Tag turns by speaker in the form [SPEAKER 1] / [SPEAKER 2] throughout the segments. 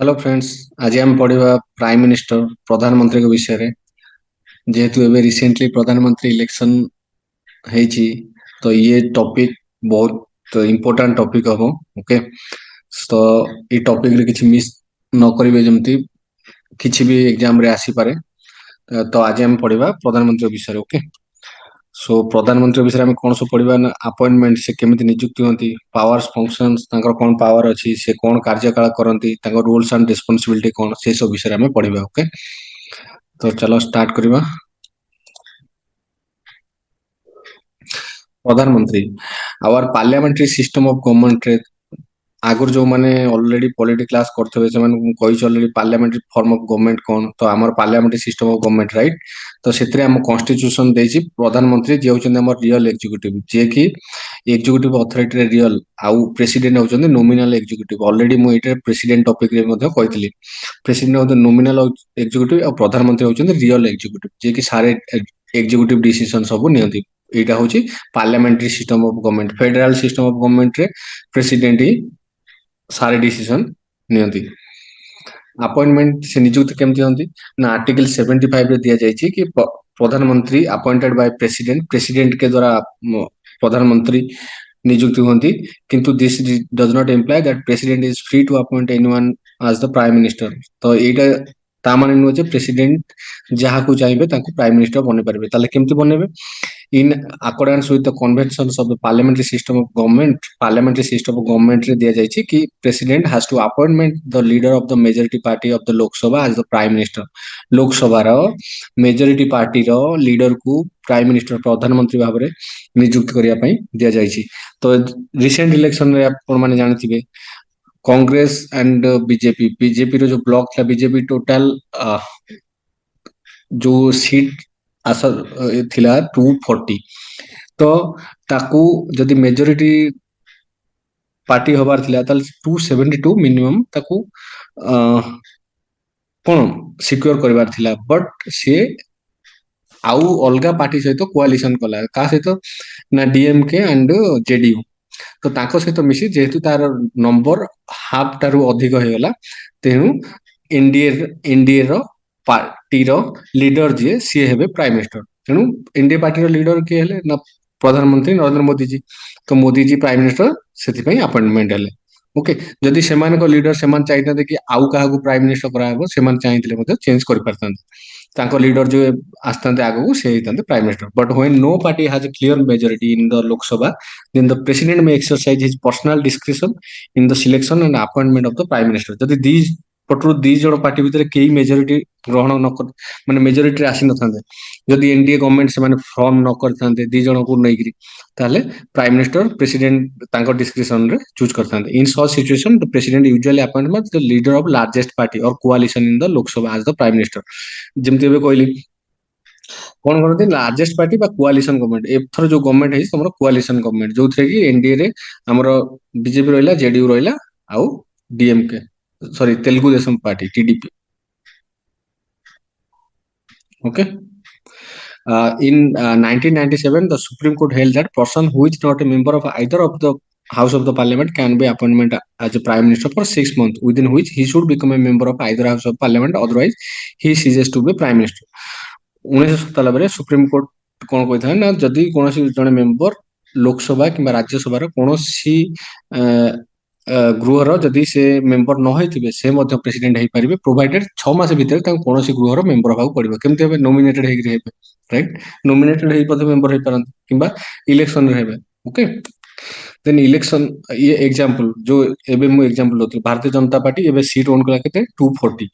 [SPEAKER 1] Hello friends. आज हम पढ़िबा prime minister प्रधानमंत्री के विषय रे। जेहेतु एबे रिसेंटली प्रधानमंत्री इलेक्शन ହେଇଛି तो ये टॉपिक बहुत इंपोर्टेंट टॉपिक हबो। ओके, तो ये टॉपिक रे किछि मिस न करिवे जेमति किछि भी एग्जाम रे आसी पारे। तो आज हम पढ़िबा प्रधानमंत्री विषय रे। ओके, सो प्रधानमंत्री विषय में कौन सब पढ़िबा ना अपॉइंटमेंट से केमिति नियुक्ति होती, पावर्स फंक्शंस तांकर कौन पावर अछि, से कौन कार्यकाल करती, तांकर रूल्स एंड रिस्पांसिबिलिटी कौन, से सब विषय में पढ़िबा। ओके, तो चलो स्टार्ट करिबा। प्रधानमंत्री our parliamentary system of government रे आगुर जो माने ऑलरेडी पॉलिटी क्लास करथबे से माने कहि already parliamentary form of government कौन, तो हमर parliamentary system of government right. तो सेतरे हम कॉन्स्टिट्यूशन देछि प्रधानमंत्री जे होचन हमर रियल एग्जीक्यूटिव, जे कि एग्जीक्यूटिव अथॉरिटी रे रियल आउ प्रेसिडेंट होचन नॉमिनल एग्जीक्यूटिव। ऑलरेडी मु एटे प्रेसिडेंट टॉपिक रे मध्ये कहितली प्रेसिडेंट होचन नॉमिनल एग्जीक्यूटिव और प्रधानमंत्री होचन रियल एग्जीक्यूटिव, जे कि सारे एग्जीक्यूटिव डिसीजन सब नियंती। एटा होची parliamentary system of government. Federal system of government रे प्रेसिडेंट ही सारे डिसीजन नियंती। अपॉइंटमेंट से नियुक्ति केमती होती ना आर्टिकल 75 रे दिया जायछि कि प्रधानमंत्री अपॉइंटेड बाय प्रेसिडेंट, प्रेसिडेंट के द्वारा प्रधानमंत्री नियुक्ति होती। किंतु this does not imply that president is free to appoint anyone as the prime minister. तो एटा ता माने नुह जे प्रेसिडेंट जहाँ को चाहिए ताको प्राइम मिनिस्टर बने पारे। ताले केमती बनेबे in accordance with the conventions of the parliamentary system of government, parliamentary system of government रे दिया जायछि कि president has to appointment the leader of the majority party of the Lok Sabha as the prime minister। लोक सभा रो majority party रो leader को prime minister प्रधानमंत्री भाव में नियुक्त करिया पई दिया जायछि। तो रिसेंट इलेक्शन रे आपण माने जानिथिबे कांग्रेस एंड बीजेपी, बीजेपी रो जो ब्लॉक था बीजेपी टोटल जो सीट आस थिला 240। तो ताकू जदि मेजोरिटी पार्टी होबार थिला ताल 272 मिनिमम ताकू कोन सिक्योर करबार थिला। बट से आउ अलगा पार्टी सहित कोआलिशन कला का सहित ना डीएमके एंड जेडीयू। तो ताको सहित मिसी जेहेतु तार नंबर हाफ टारू अधिक होगला तेणु एनडीए एनडीए रो पार्टी रो लीडर जे सी हेबे प्राइम मिनिस्टर। तेणु एनडीए पार्टी रो लीडर के हेले ना प्रधानमंत्री नरेंद्र मोदी जी। तो मोदी जी प्राइम मिनिस्टर सेति अपॉइंटमेंट हेले। ओके, जदि सेमान को लीडर सेमान चाहिए कि आउ काहाकू प्राइम मिनिस्टर कराबो सेमान चाहिए मते चेंज कर परतांते। तांको लीडर जो आस्तांते आगो से हितांते prime minister. But when no party has a clear majority in the Lok Sabha, then the president may exercise his personal discretion in the selection and appointment of the prime minister। जदि दी पटरू दी जण party भितर केही majority ग्रहण न कर माने majority आसी न थांते, जदि एनडीए गवर्नमेंट से माने फॉर्म न कर थांते दी जण को नै गिरी, ताले प्राइम मिनिस्टर प्रेसिडेंट तांको डिस्क्रिप्शन रे चूज कर थांते। In such situation the president usually appoint the leader of largest party और coalition in the Lok Sabha as the prime minister. जेमति एबे कहली कौन करते लार्जेस्ट पार्टी बा कोआलिशन गवर्नमेंट। एथर जो गवर्नमेंट है हमर कोआलिशन गवर्नमेंट जो थे कि एनडीए रे हमर बीजेपी रहला, जेडीयू रहला आउ DMK sorry Telugu Desam party TDP. Okay, in 1997 the Supreme Court held that person who is not a member of either of the house of the parliament can be appointment as a prime minister for 6 months within which he should become a member of either house of parliament, otherwise he ceases to be prime minister। 1997 supreme court कौन कही ना जदि कौन जड़े member Lok Sabha कि राज्यसभा कौन गृहर जदि से मेंबर न होइथिबे से मध्य प्रेसिडेंट हेइ परिबे प्रोवाइडेड 6 मास भितर तांको कौन गृहर मेंबर होबाक पड़िबो। केमते हेबे नॉमिनेटेड हेइ हेबे राइट, नॉमिनेटेड हेइ पदे मेंबर हेइ परन किबा इलेक्शन रे हेबे। ओके, देन इलेक्शन ये एग्जांपल जो एबे मु एग्जांपल दोती भारतीय जनता पार्टी एबे सीट ओन कला केते 240।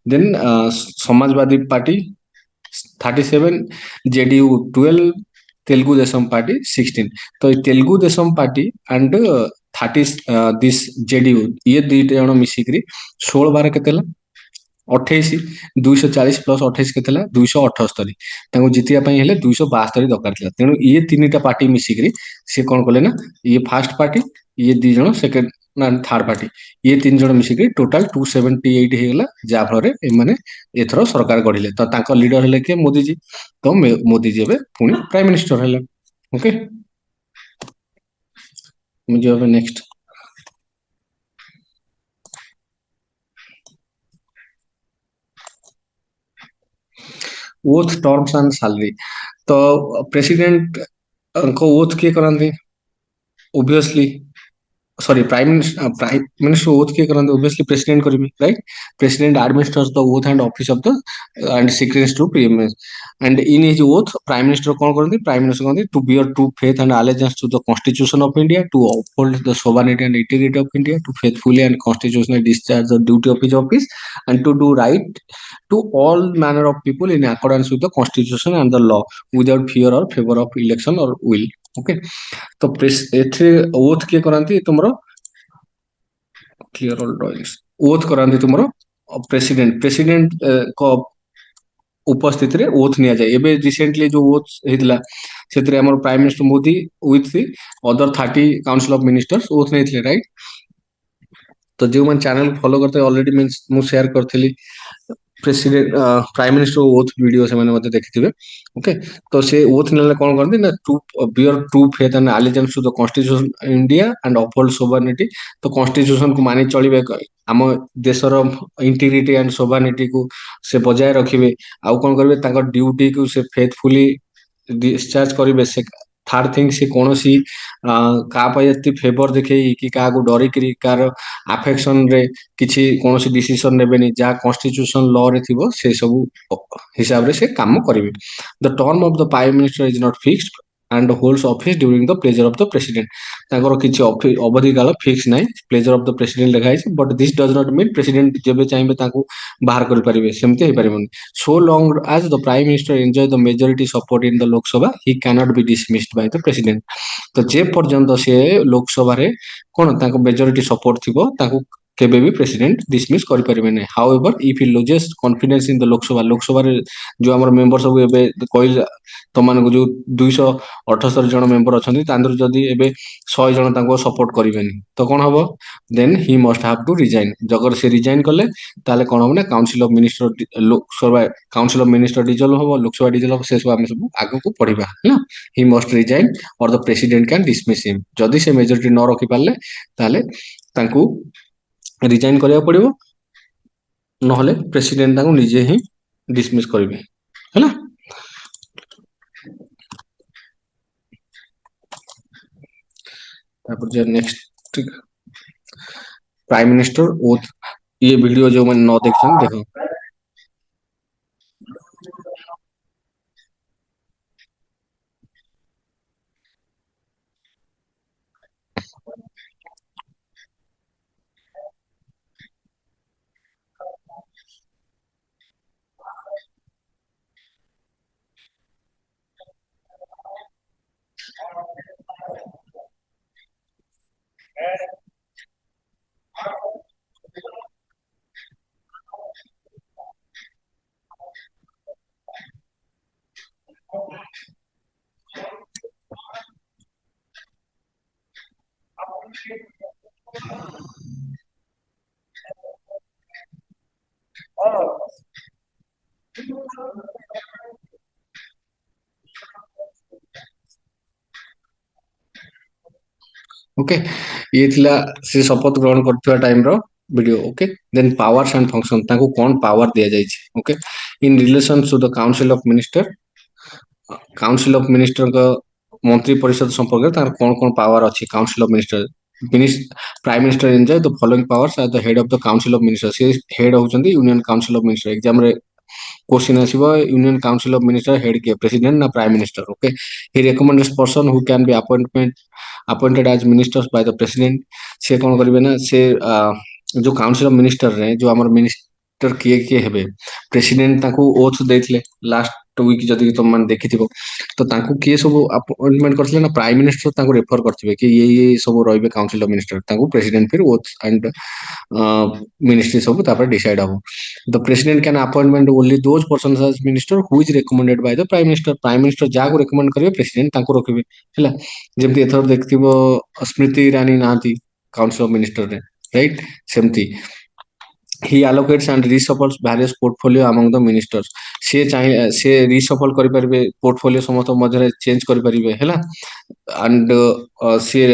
[SPEAKER 1] Then Samajwadi Party 37, JDU 12, Telugu Desam Party 16। तो Telugu Desam Party and 30 this JDU ये दुईटा जण मिसिकरी 16 12 केते 28 240 प्लस 28 केते 278 तांको जितिया पई हेले 272 दरकार थिला। तेणु ये तीनटा पार्टी मिसिकरी से कोन कले ना ये फर्स्ट पार्टी ये दी जण सेकंड ना थर्ड पार्टी ये तीन जण मिसिकरी टोटल 278 हेगला। जा फल रे माने एथरो सरकार गढिले। तो तांको लीडर हेले के मोदी जी। तो मोदी जी एबे पुनी प्राइम मिनिस्टर हेले। ओके, मुझे अब next oath terms and salary. तो प्रेसिडेंट को ओथ किए करांती obviously, sorry, prime minister oath kiye karante obviously president karibe, right? President administers the oath and office of the and secrets to prime minister, and in his oath prime minister kon karanti, prime minister karanti to bear true faith and allegiance to the constitution of India, to uphold the sovereignty and integrity of India, to faithfully and constitutionally discharge the duty of his office, and to do right to all manner of people in accordance with the constitution and the law, without fear or favor of election or will. Okay, तो ଏଥିରେ oath କିଏ କରାନ୍ତି ତୁମର, clear all drawings, oath କରାନ୍ତି ତୁମର president. President ଉପସ୍ଥିତିରେ oath ନିଆଯାଏ। ଏବେ ରିସେଣ୍ଟଲି ଯୋଉ ଓଥ୍ ହେଇଥିଲା ସେଥିରେ ଆମର prime minister Modi with other 30 council of ministers oath ନେଇଥିଲେ, ରାଇଟ୍? ତ ଯେଉଁମାନେ ଚ୍ୟାନେଲ ଫଲୋ କରିଥିବେ ଅଲରେଡି ମିନ୍ସ ମୁଁ ସେୟାର କରିଥିଲି president prime minister oath video, ସେମାନେ ମଧ୍ୟ ଦେଖିଥିବେ। ଓକେ, ତ ସେ ଓଥ୍ ନେଲେ କଣ କରନ୍ତି ନା to bear true faith and allegiance to the constitution India and uphold sovereignty. ତ କନଷ୍ଟିଟ୍ୟୁସନ କୁ ମାନି ଚଳିବେ, ଆମ ଦେଶର ଇଣ୍ଟିଗ୍ରିଟି ଆଣ୍ଡ ସୋଭରେନିଟି କୁ ସେ ବଜାୟ ରଖିବେ, ଆଉ କଣ କରିବେ ତାଙ୍କ ଡ୍ୟୁଟି କୁ ସେ ଫେଥଫୁଲି ଡିସଚାର୍ଜ କରିବେ। ସେ ଥାର୍ଡ ଥିଙ୍ଗ, ସେ କୌଣସି କାହା ପାଇଁ ଏତେ ଫେଭର ଦେଖେଇ କି କାହାକୁ ଡରିକିରି କାହାର ଆଫେକ୍ସନ ରେ କିଛି କୌଣସି ଡିସିସନ ନେବେନି, ଯାହା କନଷ୍ଟିଟ୍ୟୁସନ ଲ ରେ ଥିବ ସେ ସବୁ ହିସାବରେ ସେ କାମ କରିବେ। The term of the prime minister is not fixed and holds office during the pleasure of the president. ତାଙ୍କର କିଛି ଅବଧି କାଳ ଫିକ୍ସ ନାହିଁ, ପ୍ଲେଜର ଅଫ ଦ ପ୍ରେସିଡେଣ୍ଟ ଲେଖା ହେଇଛି, but this does not mean president ଯେବେ ଚାହିଁବେ ତାଙ୍କୁ ବାହାର କରିପାରିବେ, ସେମିତି ହେଇପାରିବନି। So long as the prime minister enjoy the majority support in the Lok Sabha he cannot be dismissed by the president। ତ ଯେ ପର୍ଯ୍ୟନ୍ତ ସେ ଲୋକସଭାରେ କଣ ତାଙ୍କ ମେଜରିଟି ସପୋର୍ଟ ଥିବ, ତାଙ୍କୁ କେବେ ବି ପ୍ରେସିଡେଣ୍ଟ ଡିସମିସ୍ କରିପାରିବେ ନାହିଁ। However if he loses confidence in the Lok Sabha, ଲୋକସଭାରେ ଯୋଉ ଆମର ମେମ୍ବର ସବୁ ଏବେ କହିଲା ତମାନଙ୍କୁ, ଯୋଉ 278 ଜଣ ମେମ୍ବର ଅଛନ୍ତି, ତାଙ୍କର ଯଦି ଏବେ 100 ଜଣ ତାଙ୍କୁ ସପୋର୍ଟ କରିବେନି ତ କଣ ହବ, ଦେନ୍ ହି ମଷ୍ଟ ହାଭ ଟୁ ରିଜାଇନ୍। ଜଗର ସେ ରିଜାଇନ୍ କଲେ ତାହେଲେ କଣ ହବ ନା council of minister, Lok Sabha council of minister dissolve ହବ, ଲୋକସଭା ଡିଜଲ୍ଭ ହବ, ସେ ସବୁ ଆମେ ସବୁ ଆଗକୁ ପଢିବା ହେଲା। He must resign or the president can dismiss him. ଯଦି ସେ ମେଜରିଟି ନ ରଖିପାରିଲେ ତାହେଲେ ତାଙ୍କୁ ରିଜାଇନ୍ କରିବାକୁ ପଡିବ, ନହେଲେ ପ୍ରେସିଡେଣ୍ଟ ତାଙ୍କୁ ନିଜେ ହିଁ ଡିସମିସ୍ କରିବେ ହେଲା। ତାପରେ ଯେ ନେକ୍ସଟ ପ୍ରାଇମ ମିନିଷ୍ଟର ଓଥ୍, ये वीडियो जो मैंने न देखते देखो। ओके, ये थिला से शपथ ग्रहण करथिबा टाइम रो video. Okay, then powers and function, ताको कोन पावर दिया जाय छै। Okay, in relation to the council of minister, council of minister का मंत्री परिषद संपर्क तार कोन कोन पावर अछि council of minister. Prime minister enjoy the following powers as the head of the council of minister. से हेड होचंदी union council of minister. Exam रे क्वेश्चन आसीबो union council of minister head के प्रेसिडेंट ना prime minister. Okay, he recommends person who can be appointed as ministers by the president. से कोन करिवे ना, से जो काउंसिल ऑफ मिनिस्टर रे जो हमर मिनिस्टर किए हेबे, प्रेसिडेंट ताको ओथ देथिले लास्ट वीक जदि तुम मन देखिथिबो। तो ताको किए सब अपॉइंटमेंट करथिले ना, प्राइम मिनिस्टर ताको रेफर करथिबे कि ये सब रहिबे काउंसिल ऑफ मिनिस्टर, ताको प्रेसिडेंट फिर ओथ एंड मिनिस्ट्री सब तापर डिसाइड हबो। The president can appointment only those persons as minister who is recommended by the prime minister. Prime minister जाको रिकमेंड करिवे प्रेसिडेंट ताको रखिबे हैला। जेमति एथर देखथिबो स्मृति ईरानी नांती काउंसिल ऑफ मिनिस्टर रे, राइट? सेमति he allocates and reshuffles various portfolio among the ministers। ସେ ରିସଫଲ କରିପାରିବେ, ପୋର୍ଟଫୋଲିଓ ସମସ୍ତଙ୍କ ମଧ୍ୟରେ ଚେଞ୍ଜ କରିପାରିବେ ହେଲା। ଆଣ୍ଡ ସିଏ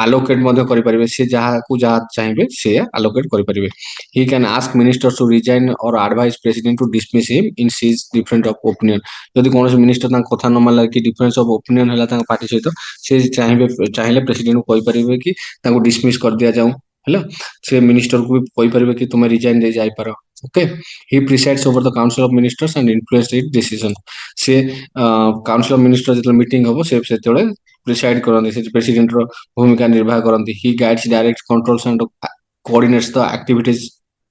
[SPEAKER 1] ଆଲୋକେଟ ମଧ୍ୟ କରିପାରିବେ, ସିଏ ଯାହାକୁ ଯାହା ଚାହିଁବେ ସେ ଆଲୋକେଟ କରିପାରିବେ। He can ask ministers to resign or advise president to dismiss him in case different of opinion. ଯଦି କୌଣସି ମିନିଷ୍ଟର ତାଙ୍କ କଥା ନ ମାନିଲା କି ଡିଫରେନ୍ସ ଅଫ୍ ଓପିନିଅନ୍ ହେଲା ତାଙ୍କ ପାର୍ଟି ସହିତ, ସେ ଚାହିଁଲେ ପ୍ରେସିଡେଣ୍ଟକୁ କହିପାରିବେ କି ତାଙ୍କୁ ଡିସମିସ୍ କରିଦିଆଯାଉ ହେଲା। ସେ ମିନିଷ୍ଟରକୁ ବି କହିପାରିବେ କି ତୁମେ ରିଜାଇନ୍ ଦେଇ ଯାଇପାର। Okay, he presides over the council of ministers and influence it decision. ସେ କାଉନସିଲ ଅଫ୍ ମିନିଷ୍ଟର ଯେତେବେଳେ ମିଟିଂ ହବ ସେ ସେତେବେଳେ ପ୍ରିସାଇଡ୍ କରନ୍ତି, ସେ ପ୍ରେସିଡେଣ୍ଟର ଭୂମିକା ନିର୍ବାହ କରନ୍ତି। He guides, direct, controls and coordinates the activities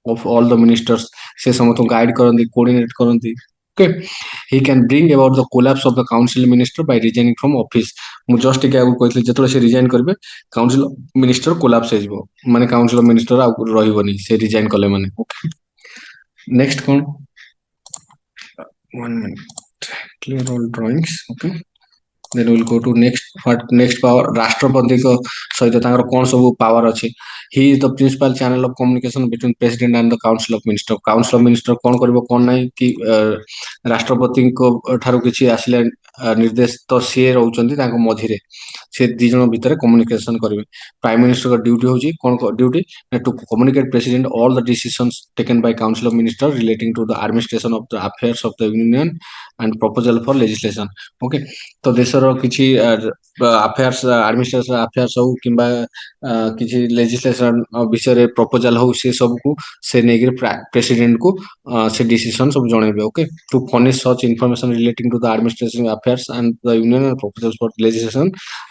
[SPEAKER 1] of all the ministers. ସେ ସମସ୍ତଙ୍କୁ ଗାଇଡ୍ କରନ୍ତି, କୋଅର୍ଡିନେଟ୍ କରନ୍ତି। Okay, he can bring about the collapse of the council minister by resigning from office. ମୁଁ ଜଷ୍ଟ ଟିକେ ଆଗକୁ କହିଥିଲି ଯେତେବେଳେ ସେ ରିଜାଇନ୍ କରିବେ କାଉନସିଲ ମିନିଷ୍ଟର କୋଲାପ୍ସ ହେଇଯିବ, ମାନେ କାଉନସିଲ ମିନିଷ୍ଟର ଆଉ ରହିବନି ସେ ରିଜାଇନ୍ କଲେ ମାନେ। ଓକେ, ନେକ୍ସଟ କ'ଣ, 1 minute, clear all drawings. Okay, then we'll go to next power. ରାଷ୍ଟ୍ରପତିଙ୍କ ସହିତ ତାଙ୍କର କ'ଣ ସବୁ ପାୱାର ଅଛି? He is the principal channel of communication between president and the council of minister. Council of minister କ'ଣ କରିବ କ'ଣ ନାହିଁ କି ରାଷ୍ଟ୍ରପତିଙ୍କ ଠାରୁ କିଛି ଆସିଲେ ନିର୍ଦ୍ଦେଶ, ତ ସିଏ ରହୁଛନ୍ତି ତାଙ୍କ ମଝିରେ, ସେ ଦି ଜଣ ଭିତରେ କମ୍ୟୁନିକେସନ କରିବେ। ପ୍ରାଇମ ମିନିଷ୍ଟରଙ୍କ ଡ୍ୟୁଟି ହଉଛି କ'ଣ duty, to communicate president all the decisions taken by council of minister relating to the administration of the affairs of the union and proposal for legislation. Okay, ତ ଦେଶର କିଛି ଆଫେୟାର୍ସ, ଆଡମିନିଷ୍ଟ୍ରେସନ ଆଫେୟାର୍ସ ହଉ କିମ୍ବା କିଛି ଲେଜିସ୍ଲେସନ ବିଷୟରେ proposal ହଉ, ସେ ସବୁକୁ ସେ ନେଇକି ପ୍ରେସିଡେଣ୍ଟକୁ ସେ ଡିସିସନ ସବୁ ଜଣେଇବେ। Okay, to furnish such information relating to the administration affairs and the union and proposal for legislation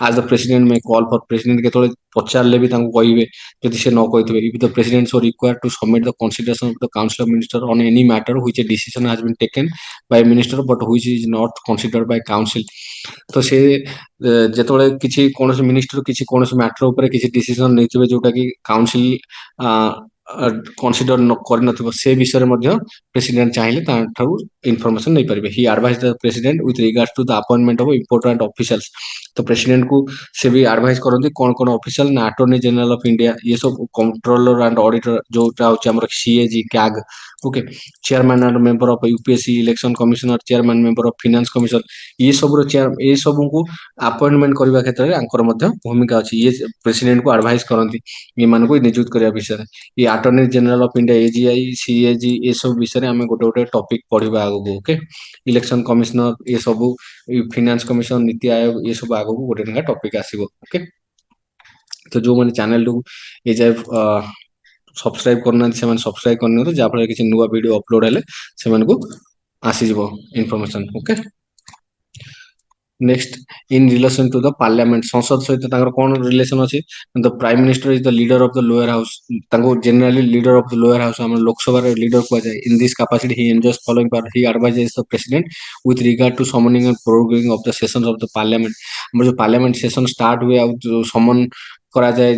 [SPEAKER 1] as the president may call for. President କେତେବେଳେ ପଚାରିଲେ ବି ତାଙ୍କୁ କହିବେ, ଯଦି ସେ ନ କହିଥିବେ। If the president so required to submit the consideration of the council of minister on any matter which a decision has been taken by minister but which is not considered by council. ତ ସେ ଯେତେବେଳେ କିଛି କୌଣସି minister କିଛି କୌଣସି matter ଉପରେ କିଛି decision ନେଇଥିବେ ଯୋଉଟା କି କାଉନସିଲ କନସିଡର କରିନଥିବ, ସେ ବିଷୟରେ ମଧ୍ୟ ପ୍ରେସିଡେଣ୍ଟ ଚାହିଁଲେ ତାଠାରୁ ଇନଫର୍ମେସନ ନେଇପାରିବେ। He advise the president with regard to the appointment of important officials. ତ ପ୍ରେସିଡେଣ୍ଟକୁ ସେ ବି ଆଡଭାଇଜ କରନ୍ତି କ'ଣ କ'ଣ ଅଫିସିଆଲ ନା ଆଟର୍ଣ୍ଣି ଜେନେରାଲ ଅଫ ଇଣ୍ଡିଆ, ଇଏ ସବୁ କଣ୍ଟ୍ରୋଲର ଆଣ୍ଡ ଅଡିଟର ଯୋଉଟା ହଉଛି ଆମର CAG, CAG. Okay, chairman and member of UPSC, election commissioner, chairman member of finance commission, ଇଏ ସବୁର ଏ ସବୁଙ୍କୁ ଆପଏଣ୍ଟମେଣ୍ଟ କରିବା କ୍ଷେତ୍ରରେ ଆଙ୍କର ମଧ୍ୟ ଭୂମିକା ଅଛି। ଇଏ ପ୍ରେସିଡେଣ୍ଟକୁ ଆଡଭାଇଜ କରନ୍ତି ଏମାନଙ୍କୁ ନିଯୁକ୍ତ କରିବା ବିଷୟରେ। ଏ attorney general of India, AGI, CAG, ଏସବୁ ବିଷୟରେ ଆମେ ଗୋଟେ ଗୋଟେ ଟପିକ ପଢିବା ଆଗକୁ। ଓକେ, ଇଲେକ୍ସନ କମିଶନର, ଏ ସବୁ ଫିନାନ୍ସ କମିଶନ, ନୀତି ଆୟୋଗ, ଏ ସବୁ ଆଗକୁ ଗୋଟେ ଲେଖା ଟପିକ ଆସିବ। ଓକେ, ତ ଯୋଉମାନେ ଚ୍ୟାନେଲକୁ ଏ ଯାଏ ସବସ୍କ୍ରାଇବ କରୁନାହାନ୍ତି ସେମାନେ ସବସ୍କ୍ରାଇବ କରିନିଅନ୍ତୁ, ଯାହାଫଳରେ କିଛି ନୂଆ ଭିଡିଓ ଅପଲୋଡ ହେଲେ ସେମାନଙ୍କୁ ଆସିଯିବ information. Okay, next, in relation to the parliament, ସଂସଦ ସହିତ ତାଙ୍କର କ'ଣ ରିଲେସନ ଅଛି? The prime minister is the leader of the lower house. ତାଙ୍କୁ generally leader of the lower house, ଆମର ଲୋକସଭାର ଲିଡର କୁହାଯାଏ। In this capacity he enjoys following power. He advises the president with regard to summoning and proroguing of the sessions of the parliament. ଆମର ଯୋଉ parliament session start ହୁଏ ଆଉ ଯୋଉ ସମନ କରାଯାଏ,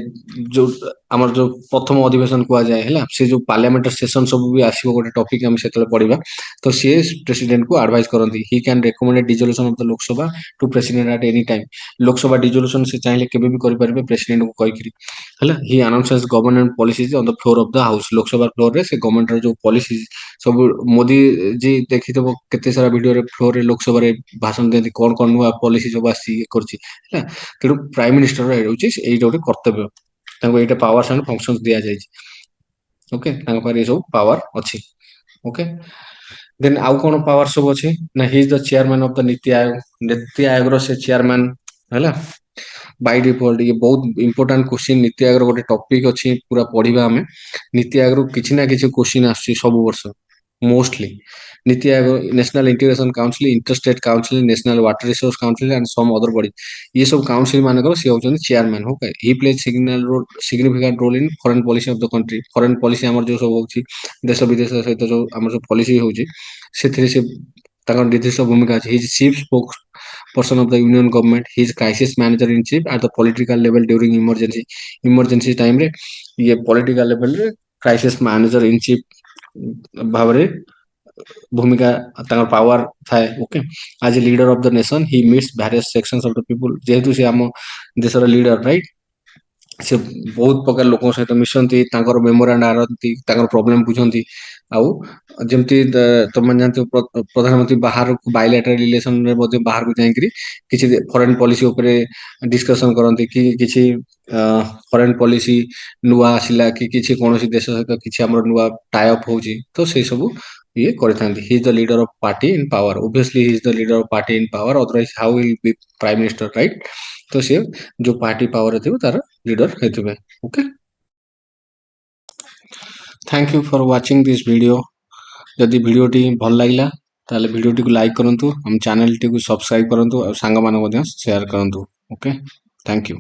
[SPEAKER 1] ଯୋଉ ଆମର ଯୋଉ ପ୍ରଥମ ଅଧିବେଶନ କୁହାଯାଏ ହେଲା, ସେ ଯୋଉ ପାର୍ଲାମେଣ୍ଟ ସେସନ ସବୁ ବି ଆସିବ ଗୋଟେ ଟପିକ ଆମେ ସେତେବେଳେ ପଢିବା। ତ ସିଏ ପ୍ରେସିଡେଣ୍ଟକୁ ଆଡଭାଇଜ କରନ୍ତି। He can recommend dissolution of the Lok Sabha to president at any time. Lok Sabha dissolution ସେ ଚାହିଁଲେ କେବେ ବି କରିପାରିବେ ପ୍ରେସିଡେଣ୍ଟକୁ କହିକିରି ହେଲା। He announces government policies on the floor of the house. Lok Sabha ଫ୍ଲୋରରେ ସେ ଗଭର୍ଣ୍ଣମେଣ୍ଟର ଯୋଉ ପଲିସି ସବୁ, ମୋଦି जी ଦେଖିଥିବ କେତେ ସାରା ଭିଡିଓରେ ଫ୍ଲୋରରେ ଲୋକସଭାରେ ଭାଷଣ ଦିଅନ୍ତି, କ'ଣ କ'ଣ ନୂଆ ପଲିସି ସବୁ ଆସିଛି, ଇଏ କରୁଛି ହେଲା। ତେଣୁ ପ୍ରାଇମ ମିନିଷ୍ଟର ହେଉଛି ଏଇଟା ଗୋଟେ କର୍ତ୍ତବ୍ୟ, ତାଙ୍କୁ ଏଇଟା ପାୱାର୍ସ ଆଣ୍ଡ ଫଙ୍କସନ୍ସ ଦିଆଯାଇଛି। ଓକେ, ତାଙ୍କ ପାଖରେ ଏ ସବୁ ପାୱାର ଅଛି। ଓକେ, ଦେନ୍ ଆଉ କ'ଣ ପାୱାର ସବୁ ଅଛି ନା he is the chairman of the NITI Aayog. ନୀତି ଆୟୋଗର ସେ ଚେୟାରମ୍ୟାନ ହେଲା ବାଇ ଡିଫଲ୍ଟ। ଇଏ ବହୁତ ଇମ୍ପୋର୍ଟାଣ୍ଟ କ୍ୱେଶ୍ଚିନ୍, ନୀତି ଆୟୋଗର ଗୋଟେ ଟପିକ ଅଛି ପୁରା ପଢିବା ଆମେ। ନୀତି ଆୟୋଗରୁ କିଛି ନା କିଛି କ୍ୱେଶ୍ଚିନ୍ ଆସୁଛି ସବୁ ବର୍ଷ mostly. NITI Aayog, national integration council, interstate council, national water resource council and some other body. ये सब काउंसिल मानकर से होचन chairman. Okay, he plays significant role in foreign policy of the country. Foreign policy हमर जो सब होची देश विदेश सहित जो हमर जो पॉलिसी होची सेथिरे से ताकर निर्दिष्ट भूमिका अछि। He is chief spokes person of the union government. He is crisis manager in chief at the political level during emergency. Emergency time रे ये पॉलिटिकल लेवल रे crisis manager in chief Bhavre भूमिका ताकर पावर थाए। ओके, आज a leader of the nation he meets various sections of the people. जेहेतु से आम देशर लीडर राइट, से बहुत प्रकार लोक सहित मिशंती, ताकर मेमोरांडा आनती, ताकर प्रॉब्लम बुझंती, ଆଉ ଯେମିତି ତମେ ଜାଣିଥିବ ପ୍ରଧାନମନ୍ତ୍ରୀ ବାହାରକୁ ବାଇଲେଟରାଲ ରିଲେସନରେ ମଧ୍ୟ ବାହାରକୁ ଯାଇକିରି କିଛି ଫରେନ୍ ପଲିସି ଉପରେ ଡିସ୍କସନ କରନ୍ତି କି କିଛି ଫରେନ୍ ପଲିସି ନୂଆ ଆସିଲା କି କିଛି କୌଣସି ଦେଶ ସହିତ କିଛି ଆମର ନୂଆ ଟାଇଅପ୍ ହଉଛି ତ ସେଇ ସବୁ ଇଏ କରିଥାନ୍ତି। He is the leader of party in power, obviously he is the leader of party in power, otherwise how will be prime minister, right? ତ ସିଏ ଯୋଉ ପାର୍ଟି ପାୱାର ଥିବ ତାର ଲିଡର ହେଇଥିବେ। Okay, thank you for watching this video. ଯଦି ଭିଡ଼ିଓଟି ଭଲ ଲାଗିଲା ତାହେଲେ ଭିଡ଼ିଓଟିକୁ ଲାଇକ୍ କରନ୍ତୁ, ଆମ ଚ୍ୟାନେଲଟିକୁ ସବସ୍କ୍ରାଇବ କରନ୍ତୁ ଆଉ ସାଙ୍ଗମାନଙ୍କୁ ମଧ୍ୟ ସେୟାର କରନ୍ତୁ। Okay, thank you.